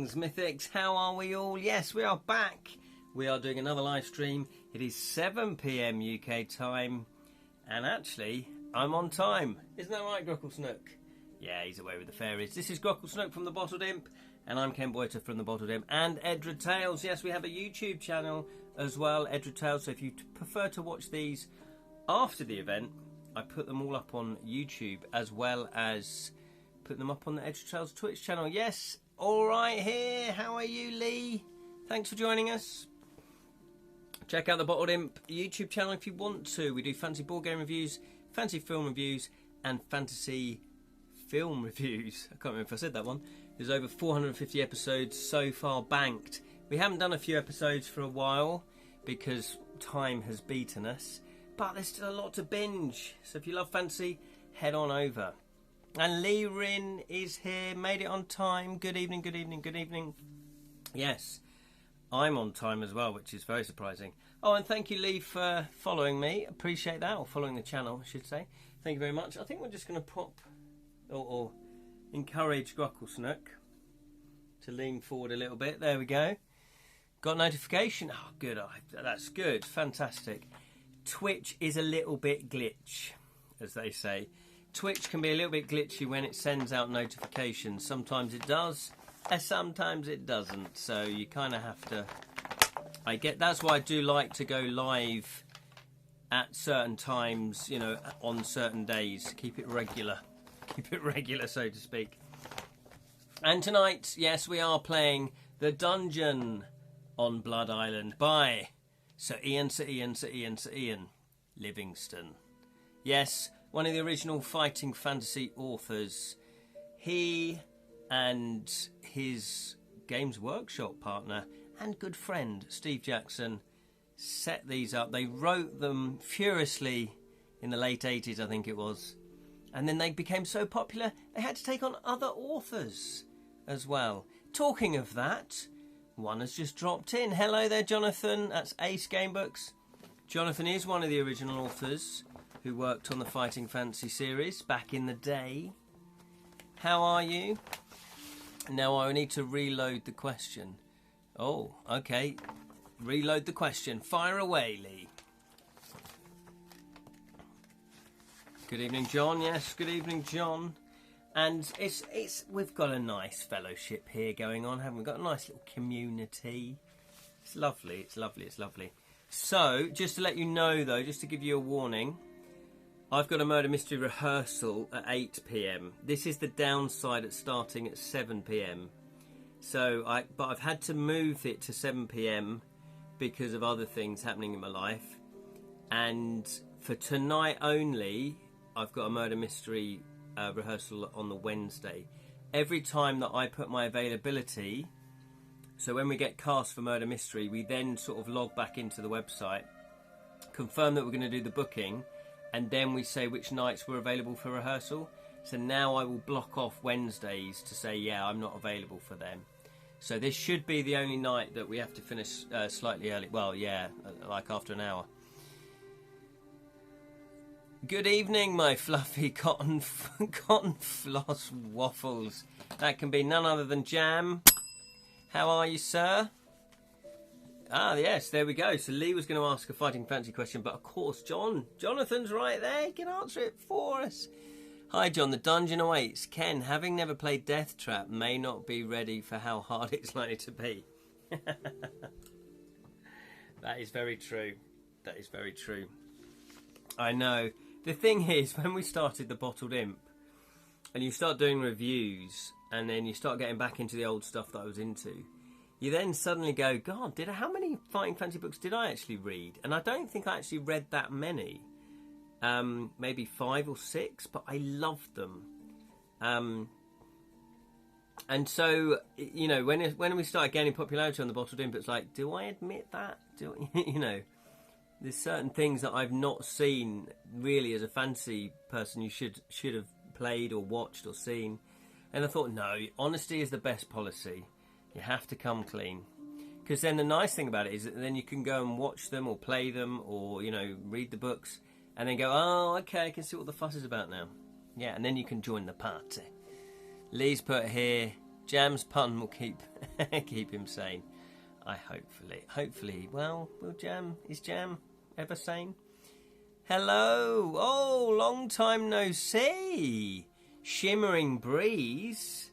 Greetings, Mythics. How are we all? Yes, we are back. We are doing another live stream. It is 7 PM UK time. And actually, I'm on time. Isn't that right, Grockle Snook? Yeah, he's away with the fairies. This is Grockle Snook from the Bottled Imp. And I'm Ken Boyter from the Bottled Imp. And Edra Tales. Yes, we have a YouTube channel as well, Edra Tales. So if you prefer to watch these after the event, I put them all up on YouTube as well as put them up on the Edra Tales Twitch channel. Yes. All right here. How are you, Lee? Thanks for joining us. Check out the Bottled Imp YouTube channel if you want to. We do fancy board game reviews, fancy film reviews, and fantasy film reviews. I can't remember if I said that one. There's over 450 episodes so far banked. We haven't done a few episodes for a while because time has beaten us. But there's still a lot to binge. So if you love fantasy, head on over. And Lee Rin is here, made it on time. Good evening, good evening, good evening. Yes, I'm on time as well, which is very surprising. Oh, and thank you, Lee, for following me. Appreciate that, or following the channel, I should say. Thank you very much. I think we're just going to pop, or encourage Grockle Snook to lean forward a little bit. There we go. Got notification. Oh, good. Oh, that's good. Fantastic. Twitch is a little bit glitch, as they say. Twitch can be a little bit glitchy when it sends out notifications. Sometimes it does, and sometimes it doesn't. So you kind of have to... That's why I do like to go live at certain times, you know, on certain days. Keep it regular. Keep it regular, so to speak. And tonight, yes, we are playing The Dungeon on Blood Island by Sir Ian Livingston. Yes, one of the original fighting fantasy authors. He and his Games Workshop partner and good friend Steve Jackson set these up. They wrote them furiously in the late 80s, I think it was. And then they became so popular, they had to take on other authors as well. Talking of that, one has just dropped in. Hello there, Jonathan. That's Ace Gamebooks. Jonathan is one of the original authors who worked on the Fighting Fantasy series back in the day. How are you? Now I need to reload the question. Oh, okay. Reload the question. Fire away, Lee. Good evening, John. Yes, good evening, John. And we've got a nice fellowship here going on, haven't we? Got a nice little community. It's lovely, it's lovely, it's lovely. So, just to let you know though, just to give you a warning, I've got a murder mystery rehearsal at 8 PM. This is the downside at starting at 7 PM. So, but I've had to move it to 7 PM because of other things happening in my life. And for tonight only, I've got a murder mystery rehearsal on the Wednesday. Every time that I put my availability, so when we get cast for murder mystery, we then sort of log back into the website, confirm that we're going to do the booking, and then we say which nights we're available for rehearsal. So now I will block off Wednesdays to say, yeah, I'm not available for them. So this should be the only night that we have to finish slightly early. Well, yeah, like after an hour. Good evening, my fluffy cotton floss waffles. That can be none other than Jam. How are you, sir? Ah, yes, there we go. So Lee was going to ask a fighting fantasy question, but of course, Jonathan's right there. He can answer it for us. Hi, John. The dungeon awaits. Ken, having never played Deathtrap, may not be ready for how hard it's likely to be. That is very true. That is very true. I know. The thing is, when we started the Bottled Imp, and you start doing reviews, and then you start getting back into the old stuff that I was into, you then suddenly go, God, how many fighting fantasy books did I actually read? And I don't think I actually read that many. Maybe 5 or 6, but I loved them. And so, you know, when we started gaining popularity on the Bottled Imp, it's like, do I admit that? You know, there's certain things that I've not seen really as a fantasy person you should have played or watched or seen. And I thought, no, honesty is the best policy. You have to come clean. Because then the nice thing about it is that then you can go and watch them or play them or, you know, read the books and then go, oh, okay, I can see what the fuss is about now. Yeah, and then you can join the party. Lee's put here, Jam's pun will keep keep him sane. Hopefully. Well, is Jam ever sane? Hello. Oh, long time no see. Shimmering breeze.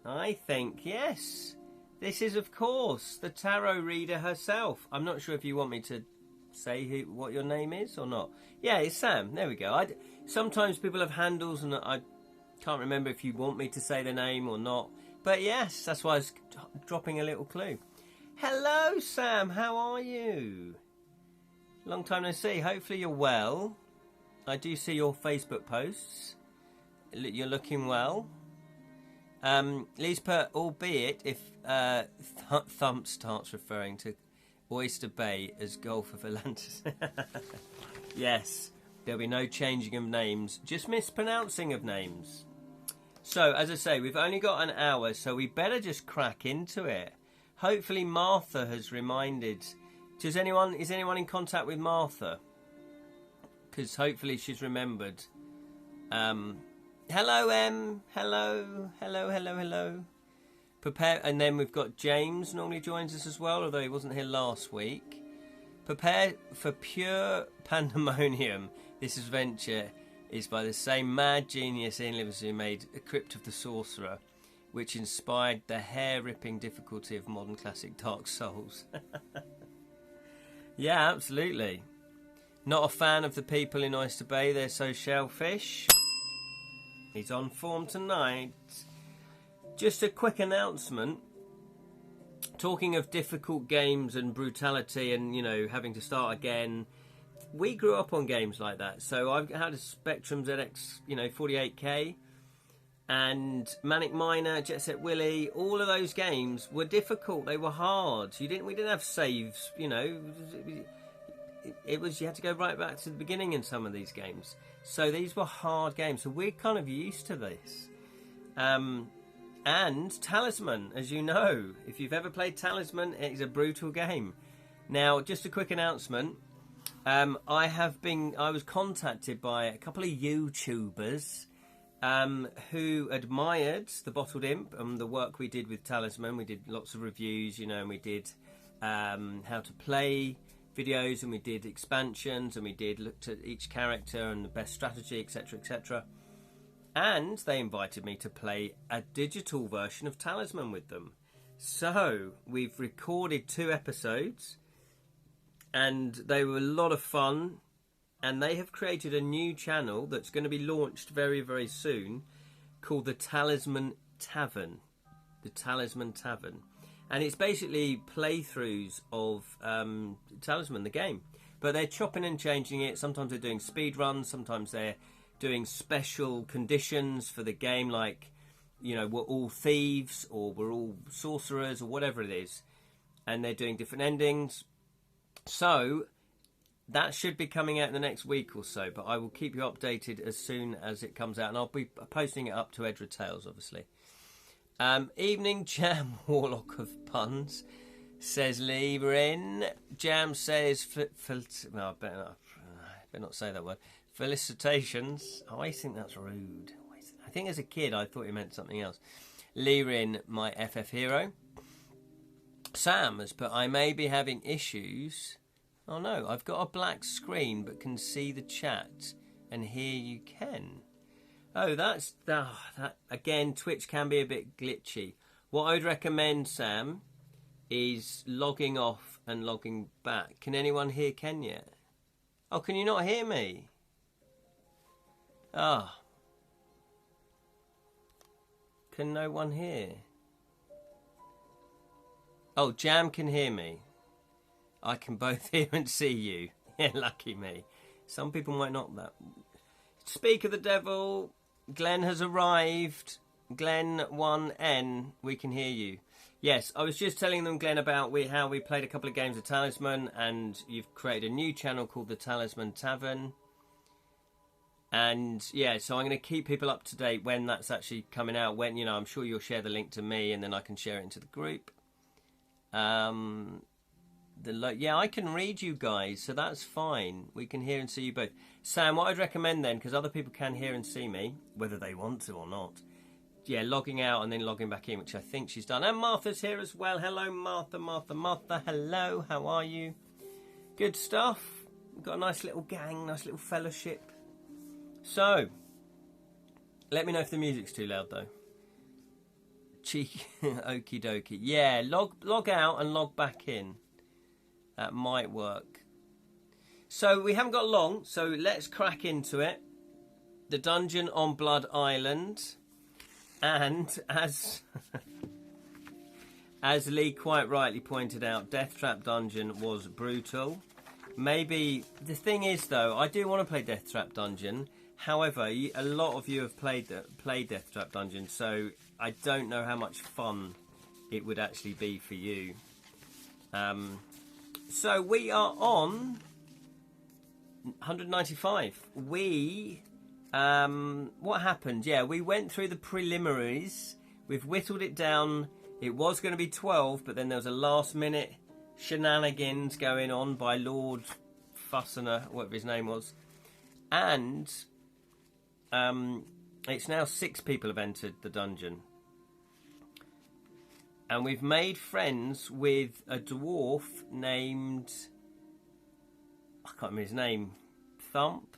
I think yes. This is, of course, the tarot reader herself. I'm not sure if you want me to say what your name is or not. Yeah, it's Sam. There we go. Sometimes people have handles and I can't remember if you want me to say the name or not. But yes, that's why I was dropping a little clue. Hello, Sam. How are you? Long time no see. Hopefully you're well. I do see your Facebook posts. You're looking well. Lee's put, albeit if Thump starts referring to Oyster Bay as Gulf of Atlantis. Yes, there'll be no changing of names, just mispronouncing of names. So, as I say, we've only got an hour, so we better just crack into it. Hopefully Martha has reminded... Is anyone in contact with Martha? Because hopefully she's remembered. Hello, Em. Hello. Prepare, and then we've got James normally joins us as well, although he wasn't here last week. Prepare for pure pandemonium. This adventure is by the same mad genius Ian Livingston who made A Crypt of the Sorcerer, which inspired the hair-ripping difficulty of modern classic Dark Souls. Yeah, absolutely. Not a fan of the people in Oyster Bay, they're so shellfish. He's on form tonight. Just a quick announcement. Talking of difficult games and brutality and, having to start again. We grew up on games like that. So I've had a Spectrum ZX, 48K. And Manic Miner, Jet Set Willy, all of those games were difficult. They were hard. We didn't have saves, It was, you had to go right back to the beginning in some of these games. So these were hard games. So we're kind of used to this. And Talisman, as you know, if you've ever played Talisman, it's a brutal game. Now, just a quick announcement. I was contacted by a couple of YouTubers who admired the Bottled Imp and the work we did with Talisman. We did lots of reviews, and we did how to play videos, and we did expansions, and we looked at each character and the best strategy, etc, etc. And they invited me to play a digital version of Talisman with them. So we've recorded 2 episodes, and they were a lot of fun. And they have created a new channel that's going to be launched very, very soon, called the Talisman Tavern. The Talisman Tavern. And it's basically playthroughs of Talisman, the game. But they're chopping and changing it. Sometimes they're doing speed runs. Sometimes they're doing special conditions for the game, like, we're all thieves or we're all sorcerers or whatever it is. And they're doing different endings. So that should be coming out in the next week or so, but I will keep you updated as soon as it comes out, and I'll be posting it up to Edra Tales, obviously. Evening Jam, Warlock of Puns, says Librin. Jam says, I better not say that word. Felicitations. Oh, I think that's rude. I think as a kid I thought he meant something else. Lirin, my FF hero. Sam has put, I may be having issues. Oh no, I've got a black screen but can see the chat, and here you can. Oh, that again, Twitch can be a bit glitchy. What I'd recommend, Sam, is logging off and logging back. Can anyone hear Ken yet? Oh, can you not hear me? Ah. Can no one hear? Oh, Jam can hear me. I can both hear and see you. Yeah, lucky me. Some people might not that. Speak of the devil. Glenn has arrived. Glenn 1N. We can hear you. Yes, I was just telling them, Glenn, about how we played a couple of games of Talisman, and you've created a new channel called the Talisman Tavern. And yeah, so I'm going to keep people up to date when that's actually coming out. When, I'm sure you'll share the link to me, and then I can share it into the group. Yeah, I can read you guys, so that's fine. We can hear and see you both. Sam, what I'd recommend then, because other people can hear and see me, whether they want to or not, yeah, logging out and then logging back in, which I think she's done. And Martha's here as well. Hello, Martha, Martha, Martha. Hello, how are you? Good stuff. We've got a nice little gang, nice little fellowship. So, let me know if the music's too loud, though. Cheeky, okie dokie. Yeah, log out and log back in. That might work. So, we haven't got long, so let's crack into it. The dungeon on Blood Island. And as as Lee quite rightly pointed out, Deathtrap Dungeon was brutal. Maybe the thing is though, I do want to play Deathtrap Dungeon. However, a lot of you have played Deathtrap Dungeon, so I don't know how much fun it would actually be for you. So we are on 195. What happened? Yeah, we went through the preliminaries. We've whittled it down. It was going to be 12, but then there was a last minute shenanigans going on by Lord Fussener, whatever his name was. And it's now 6 people have entered the dungeon. And we've made friends with a dwarf named... I can't remember his name. Thump?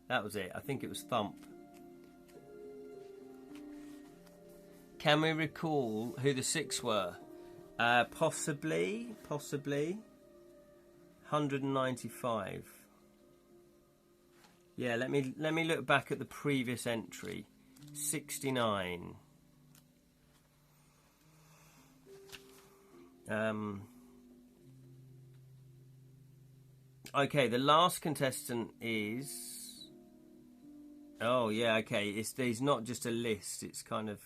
That was it. I think it was Thump. Can we recall who the 6 were? Possibly 195. Yeah, let me look back at the previous entry. 69. Okay, the last contestant is... Oh yeah, okay. It's not just a list. It's kind of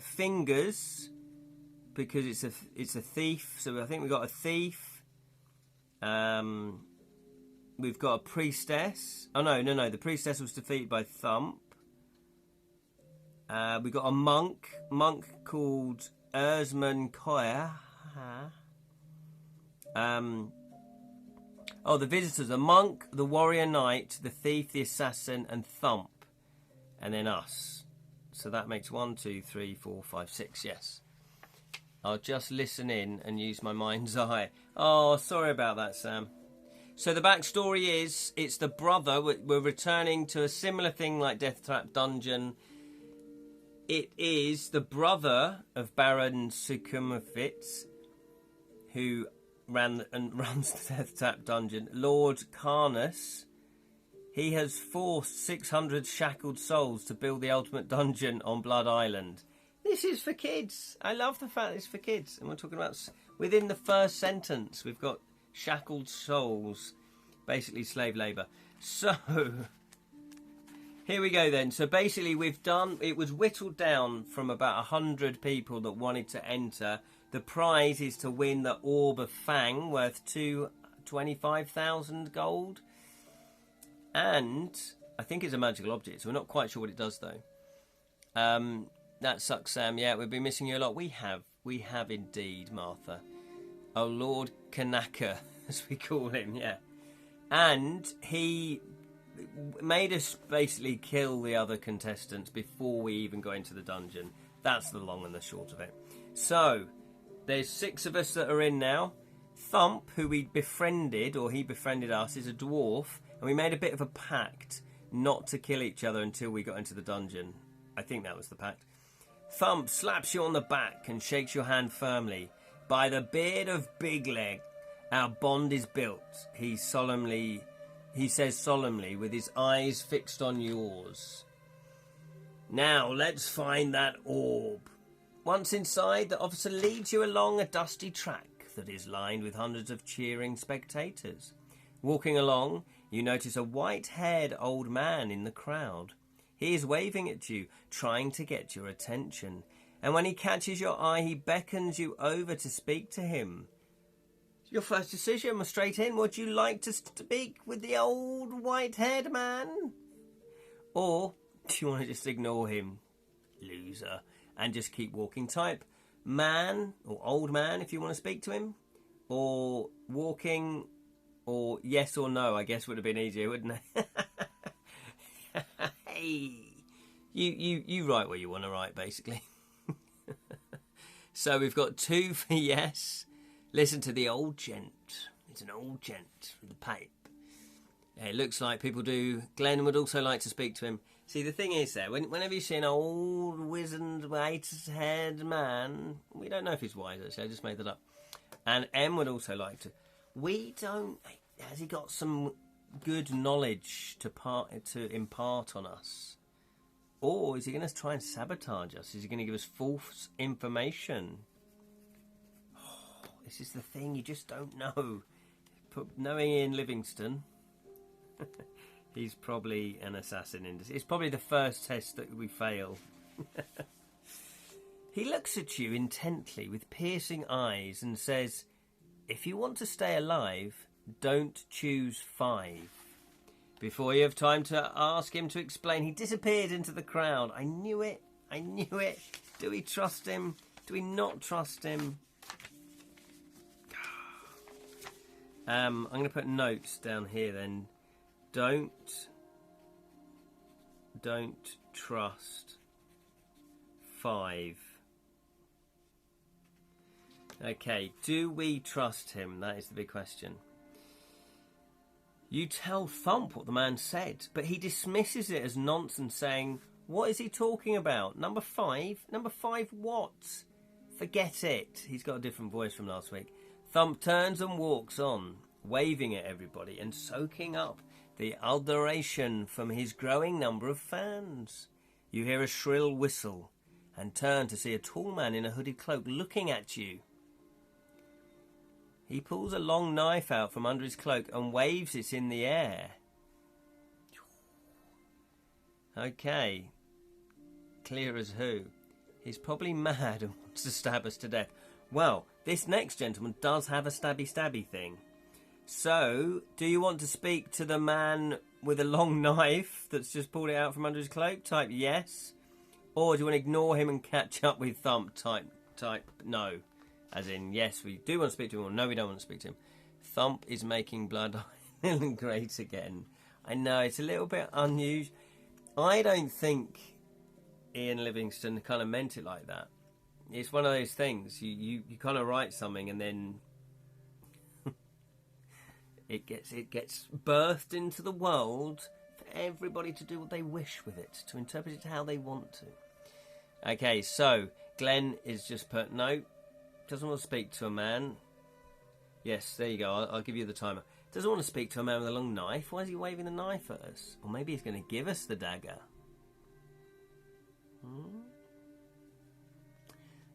fingers, because it's a thief. So I think we've got a thief. We've got a priestess. Oh no. The priestess was defeated by Thump. We got a monk called Erzman Koya. Oh, the visitors: the monk, the warrior knight, the thief, the assassin, and Thump, and then us. So that makes 1, 2, 3, 4, 5, 6. Yes. I'll just listen in and use my mind's eye. Oh, sorry about that, Sam. So the backstory is, it's the brother. We're returning to a similar thing like Deathtrap Dungeon. It is the brother of Baron Sukumvit, who runs the Deathtrap Dungeon, Lord Carnuss. He has forced 600 shackled souls to build the ultimate dungeon on Blood Island. This is for kids. I love the fact it's for kids. And we're talking about, within the first sentence, we've got shackled souls, basically slave labour. So, here we go then. So basically it was whittled down from about 100 people that wanted to enter. The prize is to win the Orb of Fang, worth 25,000 gold. And I think it's a magical object, so we're not quite sure what it does, though. That sucks, Sam. Yeah, we've been missing you a lot. We have indeed, Martha. Oh, Lord Kanaka, as we call him, yeah. And he made us basically kill the other contestants before we even got into the dungeon. That's the long and the short of it. So... there's 6 of us that are in now. Thump, who we befriended, or he befriended us, is a dwarf. And we made a bit of a pact not to kill each other until we got into the dungeon. I think that was the pact. Thump slaps you on the back and shakes your hand firmly. By the beard of Big Leg, our bond is built. He says solemnly, with his eyes fixed on yours. Now, let's find that orb. Once inside, the officer leads you along a dusty track that is lined with hundreds of cheering spectators. Walking along, you notice a white-haired old man in the crowd. He is waving at you, trying to get your attention. And when he catches your eye, he beckons you over to speak to him. Your first decision was straight in. Would you like to speak with the old white-haired man? Or do you want to just ignore him? Loser. And just keep walking. Type man or old man if you want to speak to him, or walking, or yes or no, I guess would have been easier, wouldn't it? Hey, You write what you want to write, basically. So we've got 2 for yes. Listen to the old gent. It's an old gent with the pipe. It looks like people do. Glenn would also like to speak to him. See, the thing is there, whenever you see an old, wizened, white-haired man, we don't know if he's wise, actually, I just made that up. And M would also like to. We don't. Has he got some good knowledge to impart on us? Or is he going to try and sabotage us? Is he going to give us false information? Oh, this is the thing, you just don't know. Knowing Ian Livingstone, he's probably an assassin. It's probably the first test that we fail. He looks at you intently with piercing eyes and says, if you want to stay alive, don't choose 5. Before you have time to ask him to explain, he disappeared into the crowd. I knew it. I knew it. Do we trust him? Do we not trust him? I'm going to put notes down here then. Don't trust 5. Okay, do we trust him? That is the big question. You tell Thump what the man said, but he dismisses it as nonsense, saying, what is he talking about? Number 5? Number 5 what? Forget it. He's got a different voice from last week. Thump turns and walks on, waving at everybody and soaking up the adoration from his growing number of fans. You hear a shrill whistle and turn to see a tall man in a hooded cloak looking at you. He pulls a long knife out from under his cloak and waves it in the air. Okay. Clear as who. He's probably mad and wants to stab us to death. Well, this next gentleman does have a stabby thing. So, do you want to speak to the man with a long knife that's just pulled it out from under his cloak? Type yes. Or do you want to ignore him and catch up with Thump? Type no. As in, yes, we do want to speak to him, or no, we don't want to speak to him. Thump is making Blood Island great again. I know, it's a little bit unusual. I don't think Ian Livingstone kind of meant it like that. It's one of those things. You kind of write something and then it gets birthed into the world for everybody to do what they wish with it, to interpret it how they want to. Okay, so Glenn is just put no. Doesn't want to speak to a man. Yes, there you go. I'll give you the timer. Doesn't want to speak to a man with a long knife. Why is he waving the knife at us? Or maybe he's going to give us the dagger.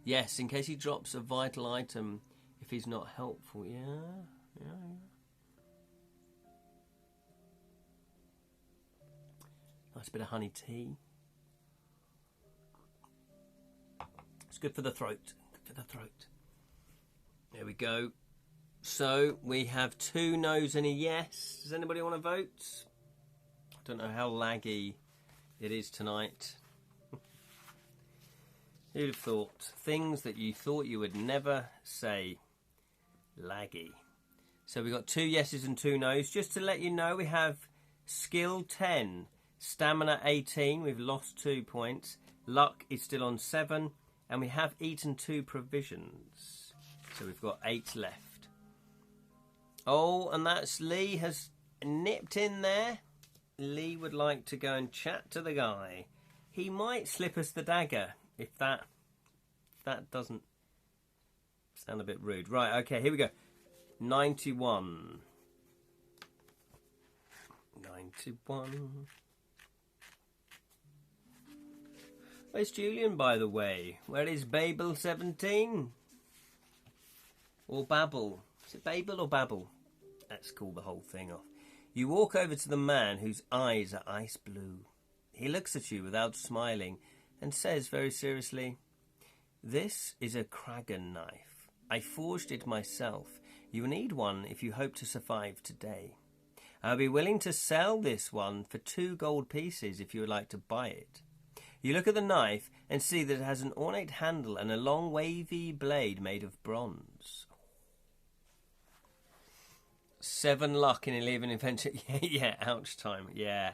Yes, in case he drops a vital item if he's not helpful. Yeah. Nice bit of honey tea. It's good for the throat. Good for the throat. There we go. So we have 2 no's and a yes. Does anybody want to vote? I don't know how laggy it is tonight. Who'd have thought? Things that you thought you would never say. Laggy. So we've got 2 yeses and 2 no's. Just to let you know, we have skill 10, stamina 18. We've lost 2 points. Luck is still on 7. And we have eaten 2 provisions. So we've got 8 left. Oh, and that's Lee has nipped in there. Lee would like to go and chat to the guy. He might slip us the dagger if that doesn't sound a bit rude. Right, okay, here we go. 91. 91. Where's Julian, by the way? Where is Babel 17? Or Babel? Is it Babel or Babel? Let's call the whole thing off. You walk over to the man whose eyes are ice blue. He looks at you without smiling and says very seriously, this is a Kragan knife. I forged it myself. You need one if you hope to survive today. I'll be willing to sell this one for 2 gold pieces if you would like to buy it. You look at the knife and see that it has an ornate handle and a long wavy blade made of bronze. 7 luck in 11 adventure. Yeah, ouch time. Yeah,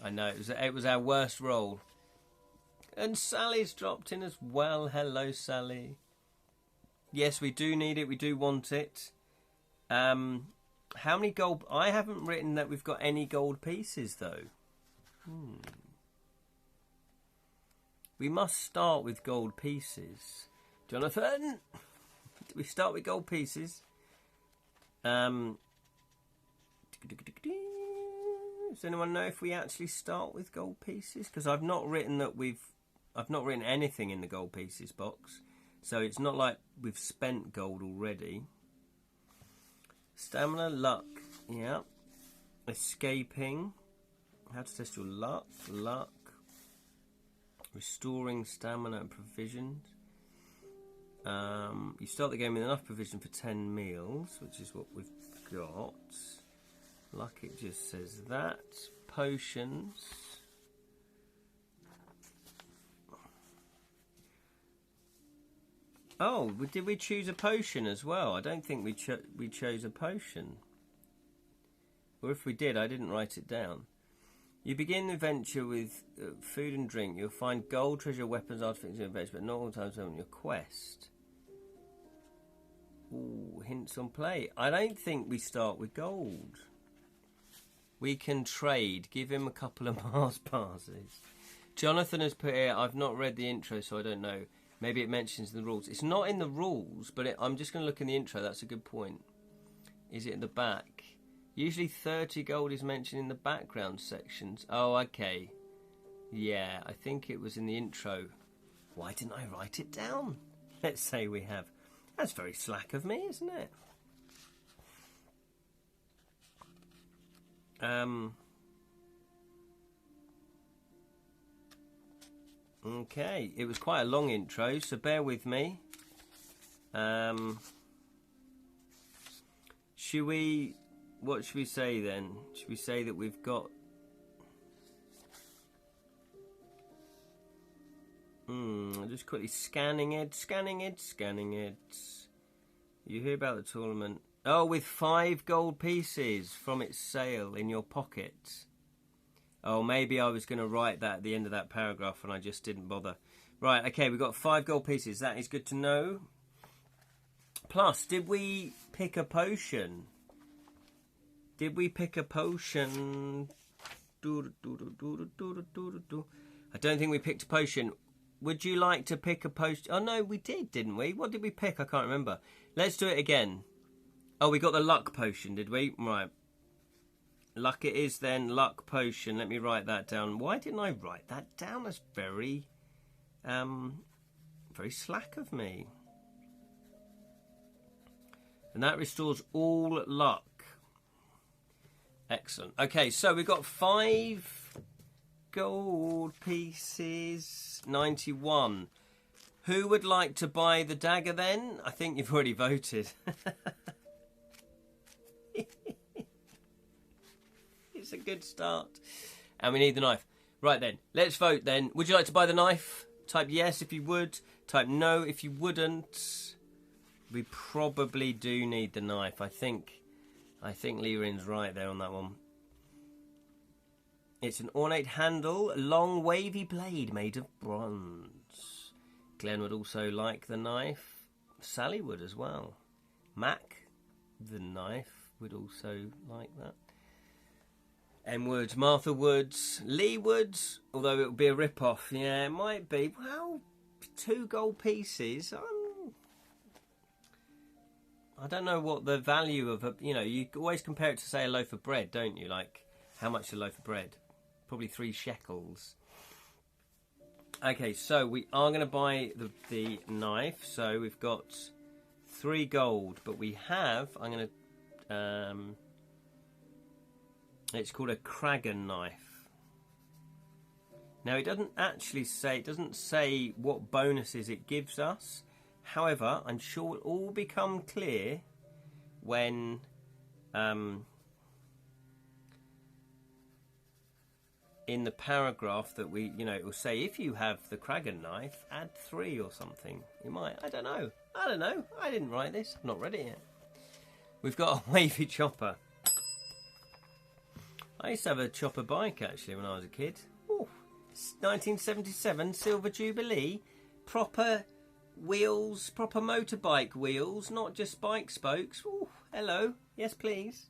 I know. It was our worst roll. And Sally's dropped in as well. Hello, Sally. Yes, we do need it. We do want it. How many gold? I haven't written that we've got any gold pieces, though. We must start with gold pieces. Jonathan, do we start with gold pieces? Does anyone know if we actually start with gold pieces? Because I've not written that I've not written anything in the gold pieces box, so it's not like we've spent gold already. Stamina, luck, yeah. Escaping. How to test your luck. Restoring stamina and provisions. You start the game with enough provision for 10 meals, which is what we've got. Luck, it just says that. Potions. Oh, did we choose a potion as well? I don't think we chose a potion. Or if we did, I didn't write it down. You begin the adventure with food and drink. You'll find gold, treasure, weapons, artifacts, and veg, but not all times on your quest. Ooh, hints on play. I don't think we start with gold. We can trade. Give him a couple of Mars passes. Jonathan has put here, I've not read the intro, so I don't know. Maybe it mentions the rules. It's not in the rules, but I'm just going to look in the intro. That's a good point. Is it in the back? Usually 30 gold is mentioned in the background sections. Oh, okay. Yeah, I think it was in the intro. Why didn't I write it down? Let's say we have. That's very slack of me, isn't it? Okay, it was quite a long intro, so bear with me. What should we say then? Should we say that we've got... just quickly scanning it. You hear about the tournament. Oh, with 5 gold pieces from its sale in your pocket. Oh, maybe I was going to write that at the end of that paragraph and I just didn't bother. Right, okay, we've got 5 gold pieces. That is good to know. Plus, did we pick a potion? I don't think we picked a potion. Would you like to pick a potion? Oh, no, we did, didn't we? What did we pick? I can't remember. Let's do it again. Oh, we got the luck potion, did we? Right. Luck it is then. Luck potion. Let me write that down. Why didn't I write that down? That's very slack of me. And that restores all luck. Excellent. Okay, so we've got 5 gold pieces. 91. Who would like to buy the dagger then? I think you've already voted. It's a good start. And we need the knife. Right then, let's vote then. Would you like to buy the knife? Type yes if you would. Type no if you wouldn't. We probably do need the knife. I think Lirin's right there on that one. It's an ornate handle, a long wavy blade made of bronze. Glenn would also like the knife. Sally would as well. Mac, the knife, would also like that. M Woods, Martha Woods, Lee Woods, although it would be a rip-off. Yeah, it might be. Well, 2 gold pieces. I don't know what the value of you always compare it to, say, a loaf of bread, don't you? Like, how much is a loaf of bread? Probably 3 shekels. Okay, so we are going to buy the knife. So we've got 3 gold, but we have, I'm going to, it's called a Kragan knife. Now, it doesn't actually say, it doesn't say what bonuses it gives us. However, I'm sure it will all become clear when in the paragraph that we, it will say, if you have the Kragan knife, add 3 or something. You might, I don't know. I didn't write this. I've not read it yet. We've got a wavy chopper. I used to have a chopper bike, actually, when I was a kid. Ooh, 1977 Silver Jubilee. Proper wheels, proper motorbike wheels, not just bike spokes. Ooh, hello. Yes, please.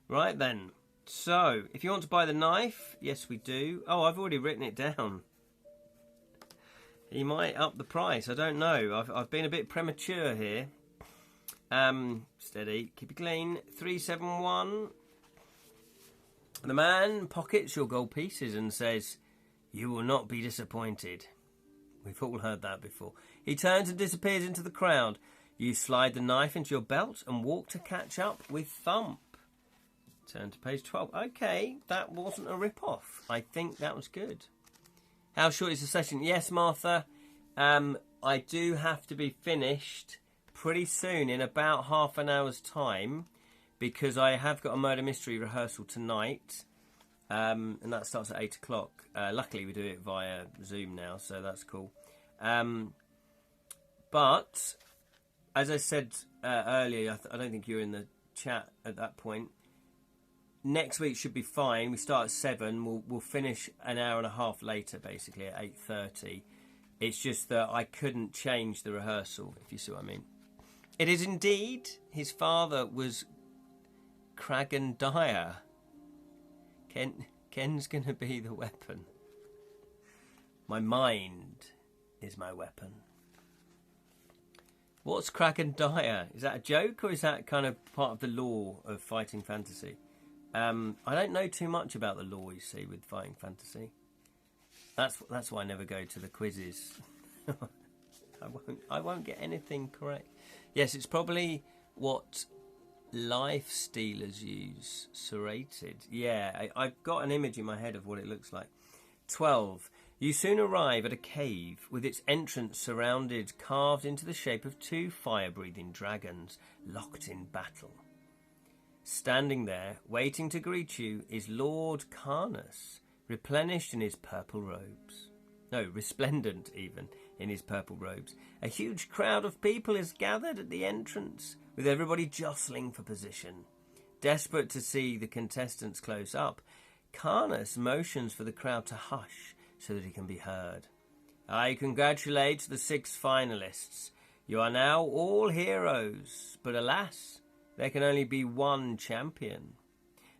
Right then. So, if you want to buy the knife, yes we do. Oh, I've already written it down. He might up the price, I don't know. I've been a bit premature here. Steady, keep it clean. 371. The man pockets your gold pieces and says, "You will not be disappointed." We've all heard that before. He turns and disappears into the crowd. You slide the knife into your belt and walk to catch up with Thump. Turn to page 12. Okay, that wasn't a rip-off. I think that was good. How short is the session? Yes, Martha. I do have to be finished pretty soon, in about half an hour's time, because I have got a murder mystery rehearsal tonight, and that starts at 8 o'clock. Luckily, we do it via Zoom now, so that's cool. But, as I said earlier, I don't think you were in the chat at that point. Next week should be fine. We start at 7. We'll finish an hour and a half later, basically, at 8:30. It's just that I couldn't change the rehearsal, if you see what I mean. It is indeed. His father was Kragan Dyer. Ken's going to be the weapon. My mind is my weapon. What's Kragan Dyer? Is that a joke, or is that kind of part of the lore of fighting fantasy? I don't know too much about the lore, you see, with fighting fantasy. That's why I never go to the quizzes. I won't get anything correct. Yes, it's probably what life stealers use. Serrated. Yeah, I've got an image in my head of what it looks like. 12. You soon arrive at a cave with its entrance carved into the shape of 2 fire-breathing dragons locked in battle. Standing there, waiting to greet you, is Lord Carnuss, replenished in his purple robes. No, resplendent even in his purple robes. A huge crowd of people is gathered at the entrance, with everybody jostling for position. Desperate to see the contestants close up, Carnuss motions for the crowd to hush so that he can be heard. I congratulate the 6 finalists. You are now all heroes, but alas, there can only be one champion.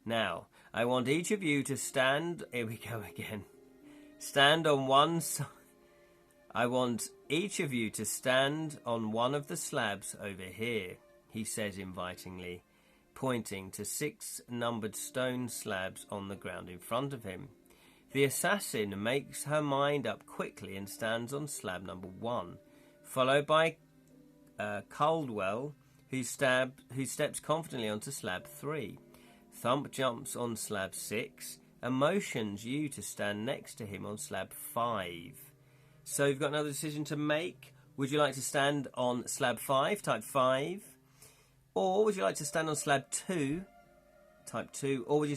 Now, I want each of you to stand... Here we go again. Stand on one side. I want each of you to stand on one of the slabs over here, he says invitingly, pointing to 6 numbered stone slabs on the ground in front of him. The assassin makes her mind up quickly and stands on slab number 1, followed by Caldwell, who steps confidently onto slab 3. Thump jumps on slab 6 and motions you to stand next to him on slab 5. So you've got another decision to make. Would you like to stand on slab 5, type 5? Or would you like to stand on slab 2, type 2? Or would you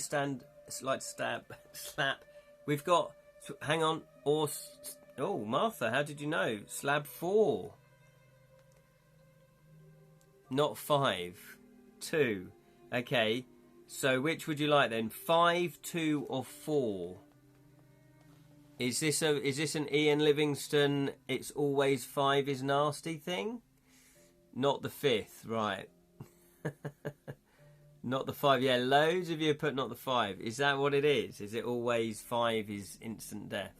like to slap? We've got, hang on, oh, Martha, how did you know? Slab 4. Not 5. 2. Okay, so which would you like then? 5, 2 or 4? Is this an Ian Livingston, it's always 5 is nasty thing? Not the 5th, right. Not the 5. Yeah, loads of you put not the 5. Is that what it is? Is it always 5 is instant death?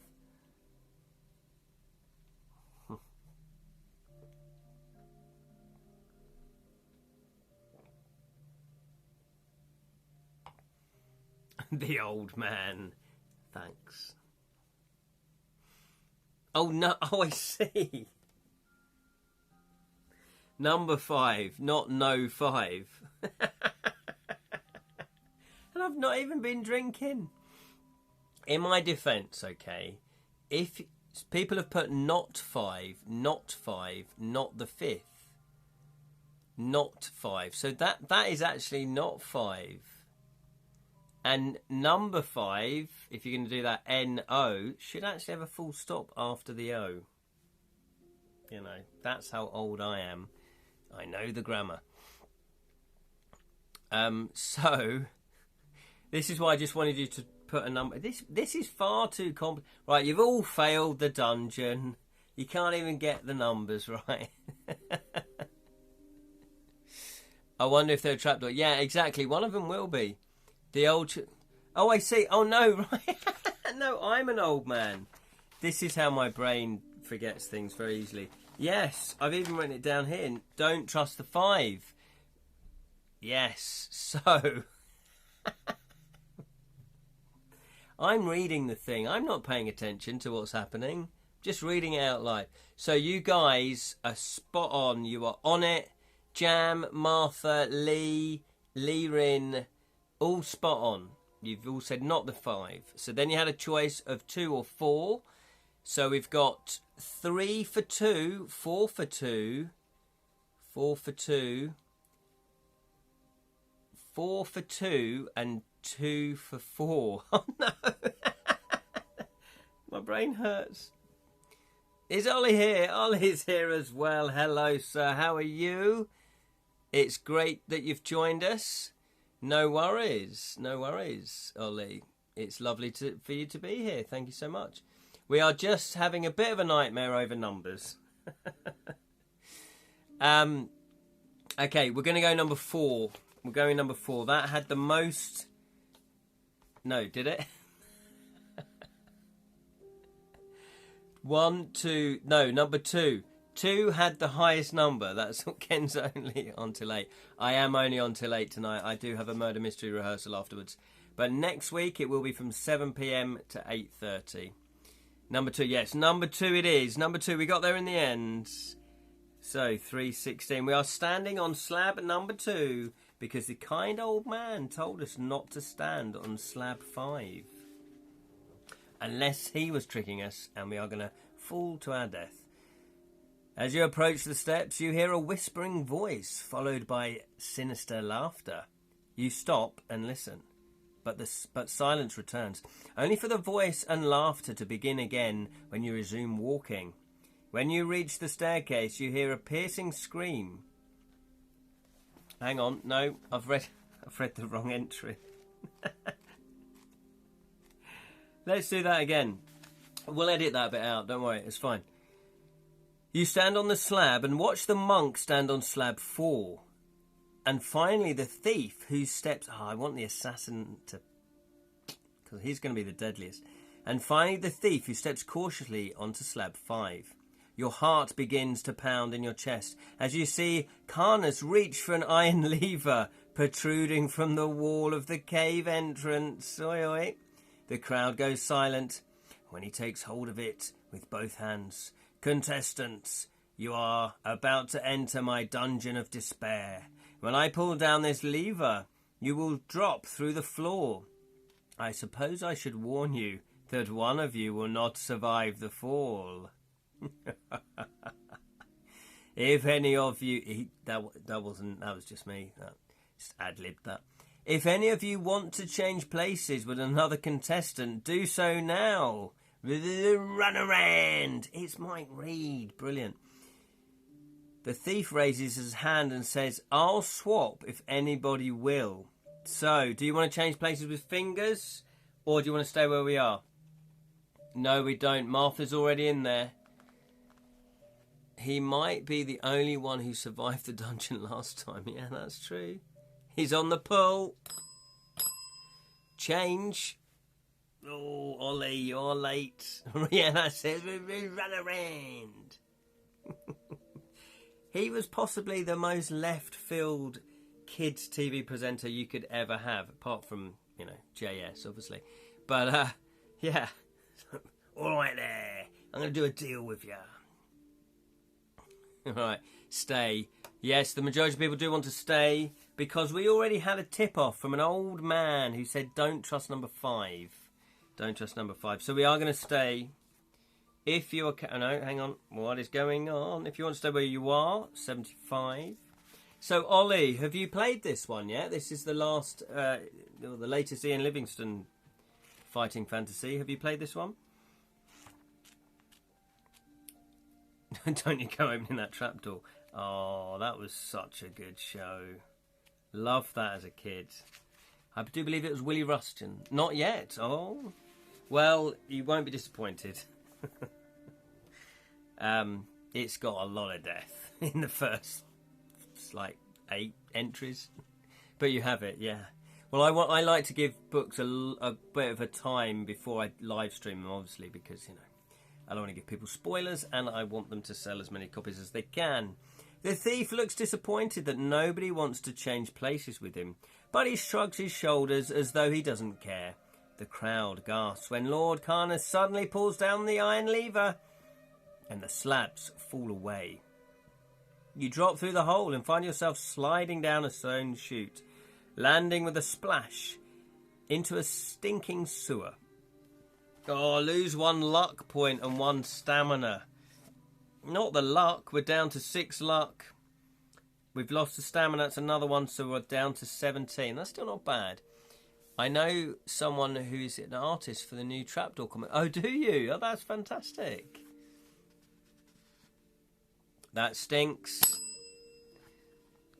The old man. Thanks. Oh, no. Oh, I see. Number 5, not no 5. And I've not even been drinking. In my defence, okay, if people have put not 5, not the 5th, not 5. So that is actually not 5. And number 5, if you're going to do that, N-O, should actually have a full stop after the O. You know, that's how old I am. I know the grammar. So, this is why I just wanted you to put a number. This is far too complex. Right, you've all failed the dungeon. You can't even get the numbers right. I wonder if they're a trapdoor. Yeah, exactly. One of them will be. The old... Oh, I see. Oh, no, right. No, I'm an old man. This is how my brain forgets things very easily. Yes, I've even written it down here. Don't trust the 5. Yes, so... I'm reading the thing. I'm not paying attention to what's happening. Just reading it out loud. So you guys are spot on. You are on it. Jam, Martha, Lee, Rin, all spot on. You've all said not the 5. So then you had a choice of 2 or 4. So we've got 3 for 2, 4 for 2, 4 for 2, 4 for 2, and 2 for 4. Oh no! My brain hurts. Is Ollie here? Ollie's here as well. Hello, sir. How are you? It's great that you've joined us. No worries. No worries, Ollie. It's lovely for you to be here. Thank you so much. We are just having a bit of a nightmare over numbers. Okay, we're going to go number 4. We're going number 4. That had the most... No, did it? 1, 2... No, number 2. 2 had the highest number. That's Ken's only on till 8. I am only on till 8 tonight. I do have a murder mystery rehearsal afterwards. But next week it will be from 7 p.m. to 8:30. Number 2, yes. Number 2 it is. Number 2, we got there in the end. So, 316. We are standing on slab number 2 because the kind old man told us not to stand on slab 5. Unless he was tricking us and we are going to fall to our death. As you approach the steps, you hear a whispering voice followed by sinister laughter. You stop and listen, but silence returns, only for the voice and laughter to begin again when you resume walking. When you reach the staircase, you hear a piercing scream. Hang on, no, I've read the wrong entry. Let's do that again. We'll edit that bit out, don't worry, it's fine. You stand on the slab and watch the monk stand on slab 4. And finally the thief whose steps... Oh, I want the assassin to... because he's going to be the deadliest. And finally the thief who steps cautiously onto slab 5. Your heart begins to pound in your chest as you see Carnuss reach for an iron lever protruding from the wall of the cave entrance. Oi, oi. The crowd goes silent when he takes hold of it with both hands. Contestants, you are about to enter my dungeon of despair. When I pull down this lever, you will drop through the floor. I suppose I should warn you that one of you will not survive the fall. If any of you... That was just me. Just ad-libbed that. If any of you want to change places with another contestant, do so now. Run around. It's Mike Reed. Brilliant. The thief raises his hand and says, I'll swap if anybody will. So, do you want to change places with fingers? Or do you want to stay where we are? No, we don't. Martha's already in there. He might be the only one who survived the dungeon last time. Yeah, that's true. He's on the pull. Change. Oh, Ollie, you're late. Yeah, that's it. Run around. He was possibly the most left-field kids TV presenter you could ever have, apart from, JS, obviously. But, yeah. All right there. I'm going to do a deal with you. All right, stay. Yes, the majority of people do want to stay because we already had a tip-off from an old man who said don't trust number 5. Don't trust number 5. So we are going to stay. If you are... No, hang on. What is going on? If you want to stay where you are, 75. So, Ollie, have you played this one yet? This is the last... the latest Ian Livingstone fighting fantasy. Have you played this one? Don't you go opening that trapdoor. Oh, that was such a good show. Loved that as a kid. I do believe it was Willie Ruston. Not yet. Oh. Well, you won't be disappointed. It's got a lot of death in the first, like, 8 entries. But you have it, yeah. Well, I like to give books a bit of a time before I live stream them, obviously, because, you know, I don't want to give people spoilers, and I want them to sell as many copies as they can. The thief looks disappointed that nobody wants to change places with him, but he shrugs his shoulders as though he doesn't care. The crowd gasps when Lord Carnuss suddenly pulls down the iron lever, and the slabs fall away. You drop through the hole and find yourself sliding down a stone chute, landing with a splash into a stinking sewer. Oh, lose 1 luck point and 1 stamina. Not the luck, we're down to 6 luck. We've lost the stamina, that's another one, so we're down to 17. That's still not bad. I know someone who's an artist for the new Trapdoor comic. Oh, do you? Oh, that's fantastic. That stinks.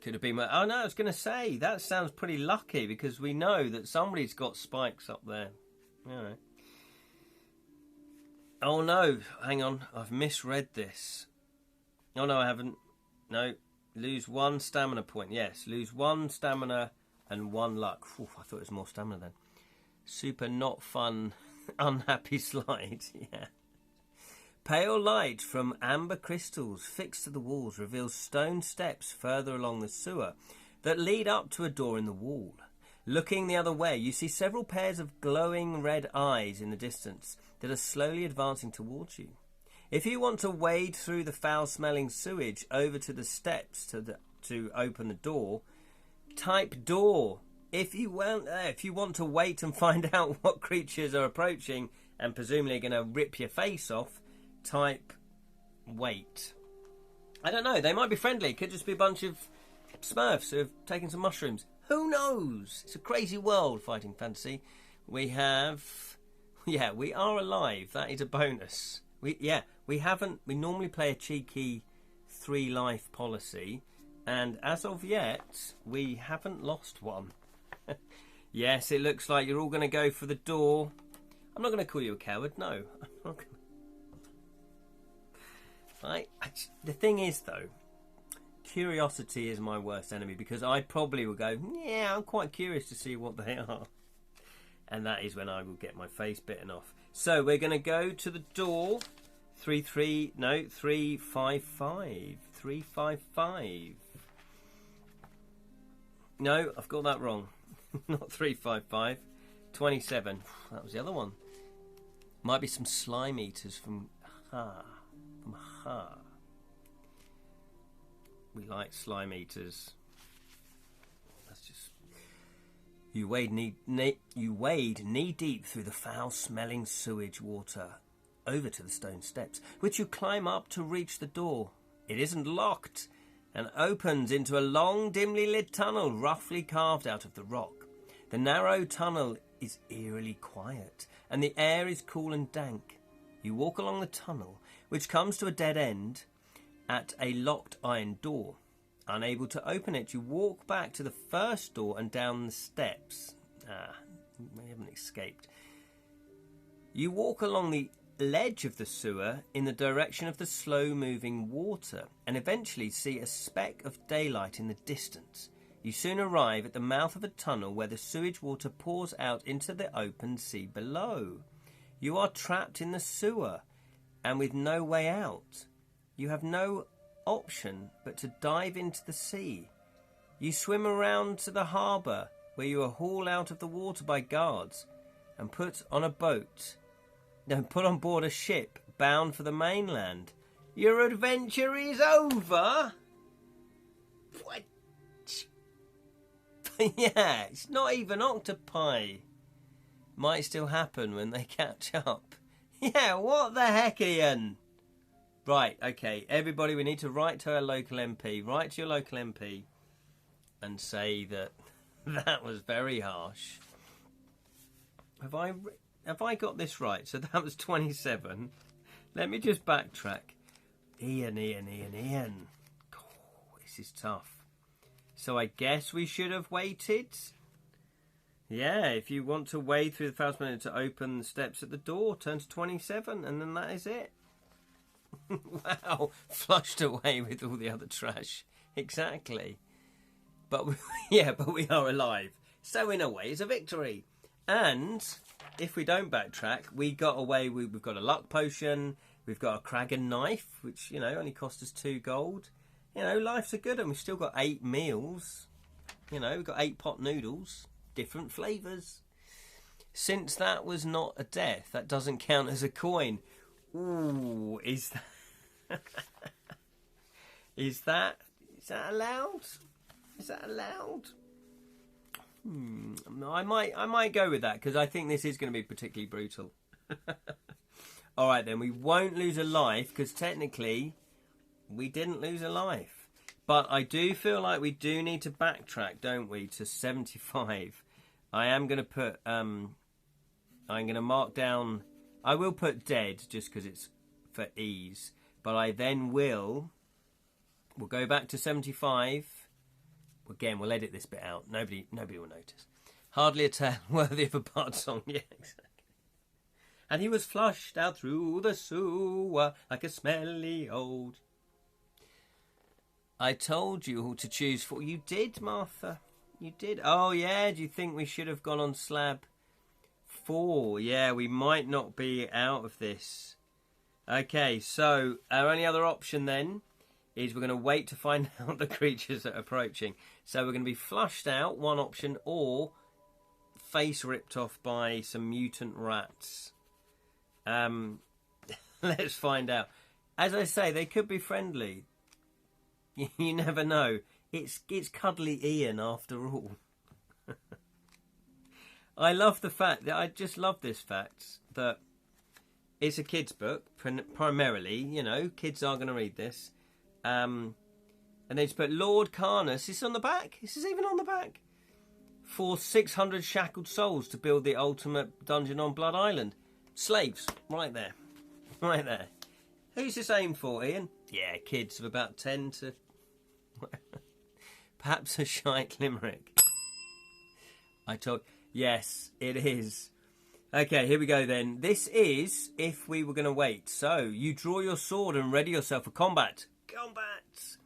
Could have been my... Oh, no, I was going to say, that sounds pretty lucky because we know that somebody's got spikes up there. All right. Oh, no. Hang on. I've misread this. Oh, no, I haven't. No. Lose 1 stamina point. Yes, lose 1 stamina and 1 luck. Ooh, I thought it was more stamina then. Super not fun, unhappy slide. Yeah. Pale light from amber crystals fixed to the walls reveals stone steps further along the sewer that lead up to a door in the wall. Looking the other way, you see several pairs of glowing red eyes in the distance that are slowly advancing towards you. If you want to wade through the foul-smelling sewage over to the steps to open the door, type door. If you want to wait and find out what creatures are approaching and presumably are going to rip your face off, type wait. I don't know, they might be friendly. It could just be a bunch of Smurfs who have taken some mushrooms. Who knows? It's a crazy world, Fighting Fantasy. We have... Yeah, we are alive. That is a bonus. We normally play a cheeky 3 life policy, and as of yet, we haven't lost one. Yes, it looks like you're all going to go for the door. I'm not going to call you a coward. No, I'm not going to. The thing is, though, curiosity is my worst enemy because I probably will go, yeah, I'm quite curious to see what they are. And that is when I will get my face bitten off. So we're going to go to the door. 355. 355. No, I've got that wrong. Not 355. 27. That was the other one. Might be some slime eaters from Ha. From Ha. We like slime eaters. That's just... You wade knee deep through the foul-smelling sewage water over to the stone steps, which you climb up to reach the door. It isn't locked and opens into a long, dimly lit tunnel roughly carved out of the rock. The narrow tunnel is eerily quiet, and the air is cool and dank. You walk along the tunnel, which comes to a dead end at a locked iron door. Unable to open it, you walk back to the first door and down the steps. We haven't escaped. You walk along the ledge of the sewer in the direction of the slow-moving water and eventually see a speck of daylight in the distance. You soon arrive at the mouth of a tunnel where the sewage water pours out into the open sea below. You are trapped in the sewer and with no way out. You have no option but to dive into the sea. You swim around to the harbour where you are hauled out of the water by guards and put on board a ship bound for the mainland. Your adventure is over? What? Yeah, it's not even octopi. Might still happen when they catch up. Yeah, what the heck, Ian? Right, okay, everybody, we need to write to our local MP. Write to your local MP and say that that was very harsh. Have I got this right? So that was 27. Let me just backtrack. Ian. Oh, this is tough. So I guess we should have waited. Yeah, if you want to wade through the Faust menu to open the steps at the door, turn to 27, and then that is it. Wow, flushed away with all the other trash. Exactly. But but we are alive. So in a way, it's a victory. And if we don't backtrack, we got away. We've got a luck potion. We've got a Kragan knife, which only cost us 2 gold. Life's a good, and we've still got 8 meals. We've got 8 pot noodles, different flavours. Since that was not a death, that doesn't count as a coin. Ooh, is that is that allowed? Is that allowed? I might go with that because I think this is going to be particularly brutal. All right, then we won't lose a life because technically we didn't lose a life. But I do feel like we do need to backtrack, don't we, to 75. I am going to put. I'm going to mark down. I will put dead just because it's for ease. But I then we'll go back to 75. Again, we'll edit this bit out. Nobody will notice. Hardly a tale worthy of a bard song. Yeah, exactly. And he was flushed out through the sewer like a smelly old. I told you who to choose for. You did, Martha. You did. Oh, yeah. Do you think we should have gone on slab 4? Yeah, we might not be out of this. Okay, so our only other option then is we're going to wait to find out the creatures that are approaching. So we're going to be flushed out, one option, or face ripped off by some mutant rats. Let's find out. As I say, they could be friendly. You never know. It's cuddly Ian after all. I love the fact that I just love this fact that it's a kid's book primarily. Kids are going to read this. And they just put Lord Carnuss. This is on the back. This is even on the back. For 600 shackled souls to build the ultimate dungeon on Blood Island. Slaves, right there. Right there. Who's this aimed for, Ian? Yeah, kids of about 10 to... Perhaps a shite limerick. I told... Yes, it is. Okay, here we go then. This is if we were going to wait. So, you draw your sword and ready yourself for combat. Combat!